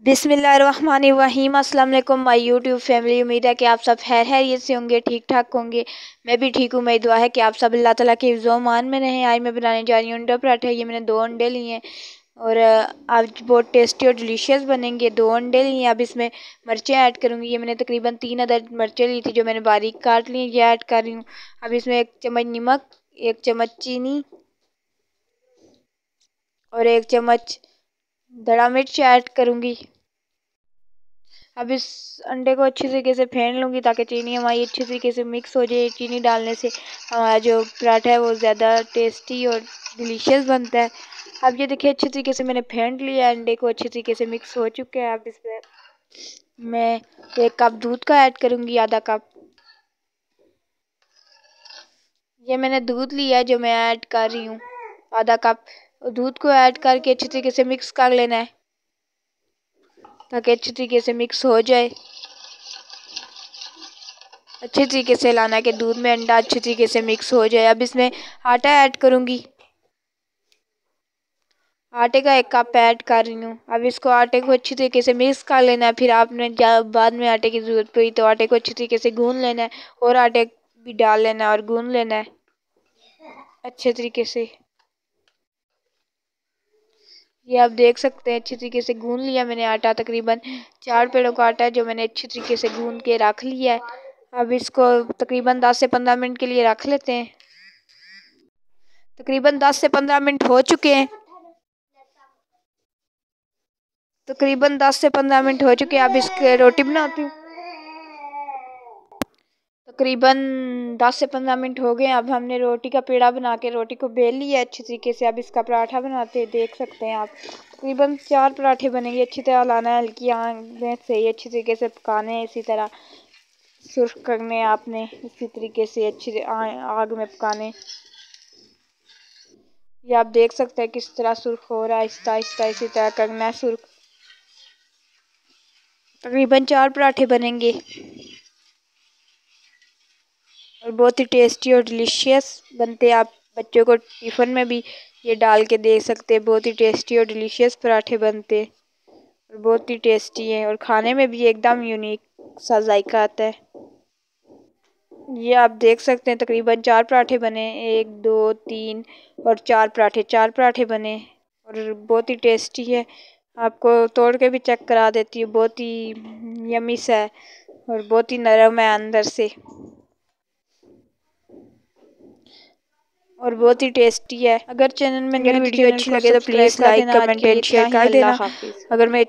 बिस्मिल्लाहिर्रहमानिर्रहीम। अस्सलाम वालेकुम माय यूट्यूब फैमिली। उम्मीद है कि आप सब खैरियत से होंगे, ठीक ठाक होंगे। मैं भी ठीक हूँ। मेरी दुआ है कि आप सब अल्लाह ताला के हिफ्ज़-ओ-मान में रहें। आज मैं बनाने जा रही हूँ अंडा पराठा। ये मैंने 2 अंडे लिए हैं और आज बहुत टेस्टी और डिलीशियस बनेंगे। 2 अंडे लिए हैं। अब इसमें मिर्चें ऐड करूँगी। ये मैंने तकरीबन 3 अदद मिर्चें ली थी जो मैंने बारीक काट ली, ये ऐड कर रही हूँ। अब इसमें 1 चम्मच नमक, 1 चम्मच चीनी और 1 चम्मच धड़ा मिर्च ऐड करूँगी। अब इस अंडे को अच्छी तरीके से फेंट लूँगी ताकि चीनी हमारी अच्छी तरीके से मिक्स हो जाए। चीनी डालने से हमारा जो पराठा है वो ज़्यादा टेस्टी और डिलीशियस बनता है। अब ये देखिए अच्छी तरीके से मैंने फेंट लिया, अंडे को अच्छी तरीके से मिक्स हो चुके हैं। अब इसमें मैं 1 कप दूध का ऐड करूँगी, आधा कप। ये मैंने दूध लिया है जो मैं ऐड कर रही हूँ, आधा कप। दूध को ऐड करके अच्छी तरीके से मिक्स कर लेना है ताकि अच्छी तरीके से मिक्स हो जाए। अच्छे तरीके से लाना है कि दूध में अंडा अच्छी तरीके से मिक्स हो जाए। अब इसमें आटा ऐड करूँगी, आटे का 1 कप ऐड कर रही हूँ। अब इसको आटे को अच्छी तरीके से मिक्स कर लेना है। फिर आपने जब बाद में आटे की ज़रूरत पड़ी तो आटे को अच्छी तरीके से गूँध लेना है और आटे भी डाल लेना है और गूँध लेना है अच्छे तरीके से। ये आप देख सकते हैं अच्छी तरीके से गूँध लिया मैंने आटा। तकरीबन 4 पेड़ों का आटा है जो मैंने अच्छी तरीके से गूँध के रख लिया है। अब इसको तकरीबन 10 से 15 मिनट के लिए रख लेते हैं। तकरीबन 10 से 15 मिनट हो चुके हैं। तकरीबन 10 से 15 मिनट हो चुके हैं। अब इसके रोटी बनाती हूँ। तकरीबन 10 से 15 मिनट हो गए। अब हमने रोटी का पेड़ा बना के रोटी को बेल लिया अच्छी तरीके से। अब इसका पराठा बनाते हैं, देख सकते हैं आप। तकरीबन 4 पराठे बनेंगे। अच्छी तरह लाना है, हल्की आंच में से अच्छी तरीके से पकाने हैं। इसी तरह सुर्ख करने आपने, इसी तरीके से अच्छी आग में पकाने। ये आप देख सकते हैं किस तरह सुर्ख हो रहा है, आहिस्ता आहिस्ता इसी तरह करना है सुर्ख। तकरीबन 4 पराठे बनेंगे और बहुत ही टेस्टी और डिलीशियस बनते हैं। आप बच्चों को टिफ़िन में भी ये डाल के दे सकते हैं। बहुत ही टेस्टी और डिलीशियस पराठे बनते हैं और बहुत ही टेस्टी हैं और खाने में भी एकदम यूनिक सा जायका आता है। ये आप देख सकते हैं तकरीबन 4 पराठे बने, 1 2 3 और 4 पराठे, 4 पराठे बने और बहुत ही टेस्टी है। आपको तोड़ के भी चेक करा देती हूँ। बहुत ही यम्मी सा है और बहुत ही नरम है अंदर से और बहुत ही टेस्टी है। अगर चैनल में न्यू वीडियो अच्छी लगे तो please like, comment and share कर देना। अगर मैं